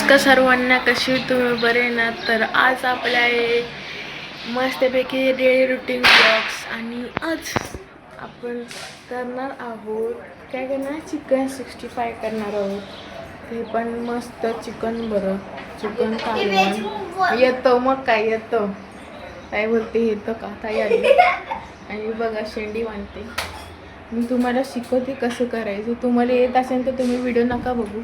नमस्कार सर्वांना, कशी तुम्ही बरे ना? तर आज आपल्या मस्तपैकी डेली रुटीन ब्लॉग्स आणि आज आपण करणार आहोत काय करणार, चिकन 65 करणार आहोत. ते पण मस्त चिकन, बरं चिकन कालवण येतं, मग काय येतं, काय बोलते येतं का ताई आली. आणि बघा शेंडी बांधते. मी तुम्हाला शिकवते कसं करायचं. तुम्हाला येत असेल तर तुम्ही व्हिडिओ नका बघू.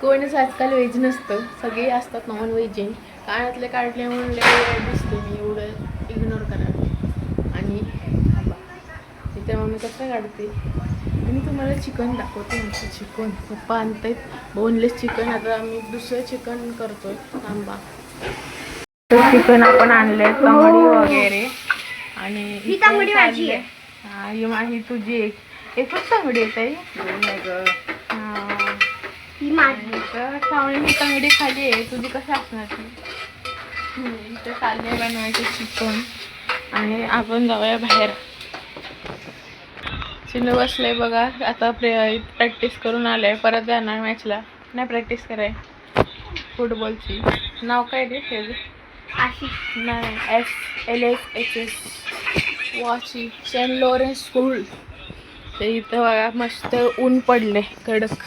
कोणीच आजकाल व्हेज नसतं, सगळे असतात नॉन व्हेज. कानातले काढले म्हणून दिसते मी, एवढं इग्नोर करा. आणि इथे मम्मी कसं काढते. आणि तुम्हाला चिकन दाखवते. आमचं चिकन पप्पा आणतायत बोनलेस चिकन. आता आम्ही दुसरं चिकन करतोय. थांबा, चिकन आपण आणलंय, तांबडी वगैरे. आणि ही माझी तुझी एकच तांबडी येत आहे. श्रावणी तांबडी खाली आहे, तुझी कशी असणार ती. इथे चालले बनवायचे चिकन. आणि आपण जाऊया बाहेर. चिन्ह बसलंय बघा. आता प्रॅक्टिस करून आलंय, परत जाणार मॅचला. नाही प्रॅक्टिस कराय फुटबॉलची. नाव काय रे त्याचं? नाही, SLSHS Vashi, Saint Lawrence School. तर इथं बघा मस्त ऊन पडले कडक.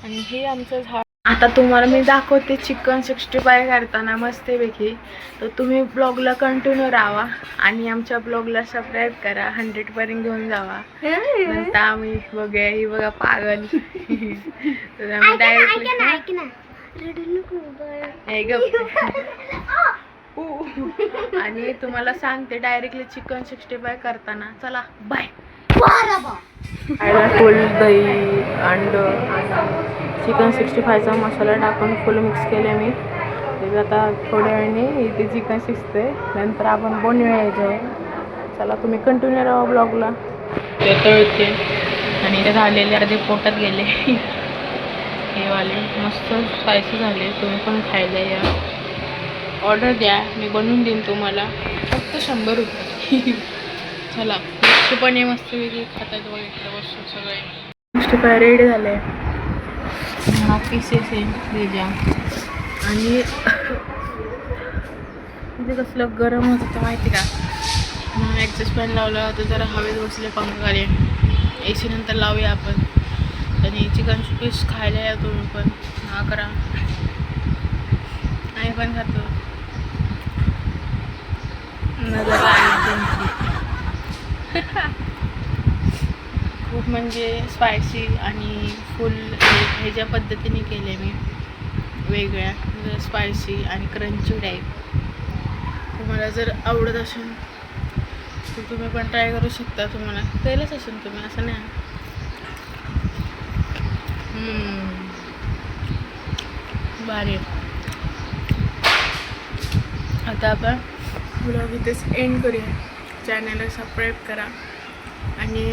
आणि हे आमचं झाड. आता तुम्हाला मी दाखवते चिकन 65 करताना मस्तपैकी. तर तुम्ही ब्लॉगला कंटिन्यू राहा आणि आमच्या ब्लॉगला सबस्क्राईब करा, 100पर्यंत घेऊन जावा. नंतर आम्ही बघूया. ही बघा पागल. तर आम्ही डायरेक्ट आणि तुम्हाला सांगते डायरेक्टली चिकन 65 करताना. चला बाय. फुल दही, अंड, चिकन 65चा मसाला टाकून फुल मिक्स केले मी. आता थोड्या वेळाने इथे चिकन शिजते, नंतर आपण बनवायचं आहे. चला तुम्ही कंटिन्यू राहा ब्लॉगला. ते तळते आणि ते झालेले अर्धे पोटात गेले. हे वाले मस्त स्पायसी झाले. तुम्ही पण खायला या, ऑर्डर द्या, मी बनवून देईन तुम्हाला. फक्त 100 रुपये. चला पण हे मस्त वेगळी खातात बघितलं वस्तू सगळे. 65 रेडी झाले. हा पीसेस आहे भेजा. आणि म्हणजे कसलं गरम होत होतं माहिती का. ॲडजस्ट फॅन लावला होता, जरा हवेत बसले पंखाखाली. AC नंतर लावूया आपण. आणि चिकन पीस खायला या तुम्ही पण. हा करा, आम्ही पण खातो. नजर लागली. खूप म्हणजे स्पायसी आणि फुल ह्याच्या पद्धतीने केले मी, वेगळ्या स्पायसी आणि क्रंची टाईप. तुम्हाला जर आवडत असेल तर तुम्ही पण ट्राय करू शकता. तुम्हाला केलंच असेल तुम्ही, असं नाही. भारी. आता आपण ब्लॉग इथेच एंड करूया. चॅनलला सबस्क्राईब करा आणि